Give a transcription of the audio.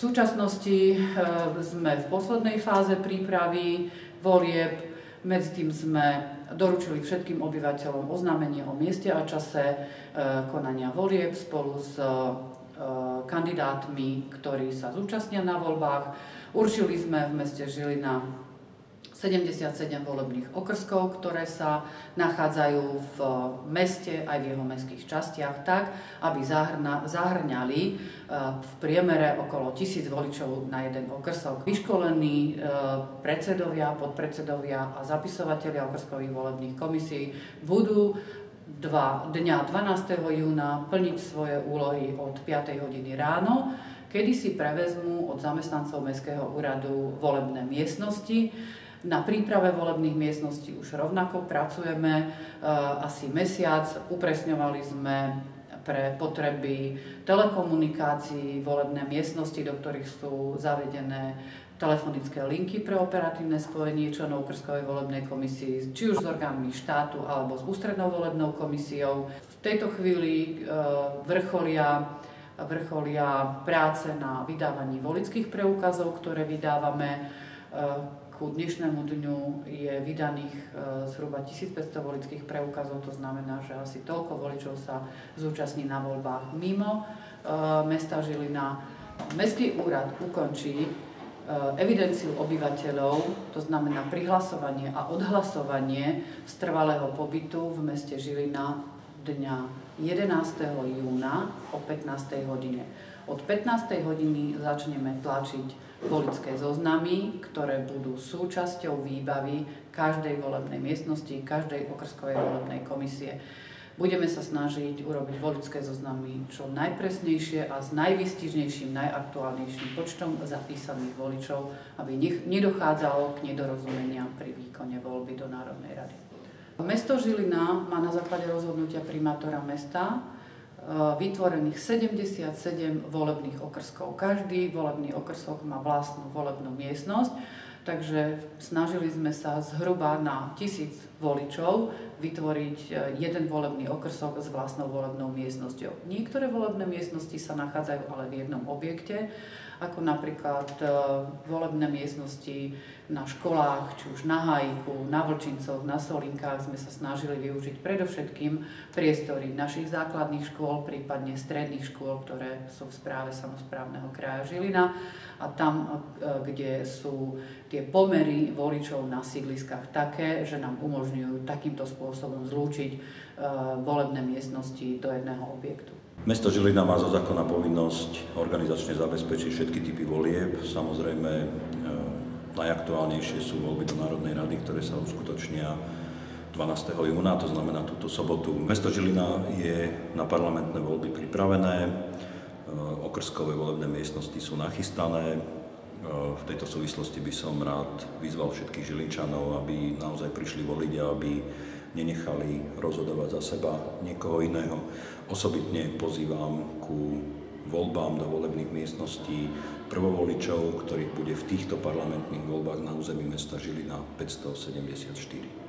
súčasnosti sme v poslednej fáze prípravy volieb. Medzi tým sme doručili všetkým obyvateľom oznámenie o mieste a čase konania volieb spolu s kandidátmi, ktorí sa zúčastnia na voľbách. Určili sme v meste Žilina 77 volebných okrskov, ktoré sa nachádzajú v meste aj v jeho mestských častiach tak, aby zahrňali v priemere okolo 1000 voličov na jeden okrsok. Vyškolení predsedovia, podpredsedovia a zapisovatelia okrskových volebných komisí budú dňa 12. júna plniť svoje úlohy od 5. hodiny ráno, kedy si prevezmú od zamestnancov Mestského úradu volebné miestnosti. Na príprave volebných miestností už rovnako pracujeme asi mesiac. Upresňovali sme pre potreby telekomunikácií volebné miestnosti, do ktorých sú zavedené telefonické linky pre operatívne spojenie členov okrskovej volebnej komisie, či už s orgánmi štátu alebo s ústrednou volebnou komisiou. V tejto chvíli vrcholia práce na vydávaní voličských preukazov, ktoré vydávame. Ku dnešnému dňu je vydaných zhruba 1500 voličských preukazov, to znamená, že asi toľko voličov sa zúčastní na voľbách mimo mesta Žilina. Mestský úrad ukončí evidenciu obyvateľov, to znamená prihlasovanie a odhlasovanie z trvalého pobytu v meste Žilina dňa 11. júna o 15. hodine. Od 15. hodiny začneme tlačiť voličské zoznamy, ktoré budú súčasťou výbavy každej volebnej miestnosti, každej okrskovej volebnej komisie. Budeme sa snažiť urobiť voličské zoznamy čo najpresnejšie a s najvýstižnejším, najaktuálnejším počtom zapísaných voličov, aby nedochádzalo k nedorozumeniam pri výkone voľby do Národnej rady. Mesto Žilina má na základe rozhodnutia primátora mesta vytvorených 77 volebných okrskov. Každý volebný okrsok má vlastnú volebnú miestnosť, takže snažili sme sa zhruba na 1000 voličov vytvoriť jeden volebný okrsok s vlastnou volebnou miestnosťou. Niektoré volebné miestnosti sa nachádzajú ale v jednom objekte, ako napríklad volebné miestnosti na školách, či už na Hájiku, na Vlčincoch, na Solinkách sme sa snažili využiť predovšetkým priestory našich základných škôl, prípadne stredných škôl, ktoré sú v správe samosprávneho kraja Žilina, a tam, kde sú tie pomery voličov na sídliskách také, že nám umožňujú takýmto spôsobom zlúčiť volebné miestnosti do jedného objektu. Mesto Žilina má zo zákona povinnosť organizačne zabezpečiť všetky typy volieb. Samozrejme, najaktuálnejšie sú voľby do Národnej rady, ktoré sa uskutočnia 12. júna, to znamená túto sobotu. Mesto Žilina je na parlamentné voľby pripravené, okrskové volebné miestnosti sú nachystané. V tejto súvislosti by som rád vyzval všetkých Žilinčanov, aby naozaj prišli voliť a aby nenechali rozhodovať za seba niekoho iného. Osobitne pozývam ku voľbám do volebných miestností prvovoličov, ktorých bude v týchto parlamentných voľbách na území mesta Žilina 574.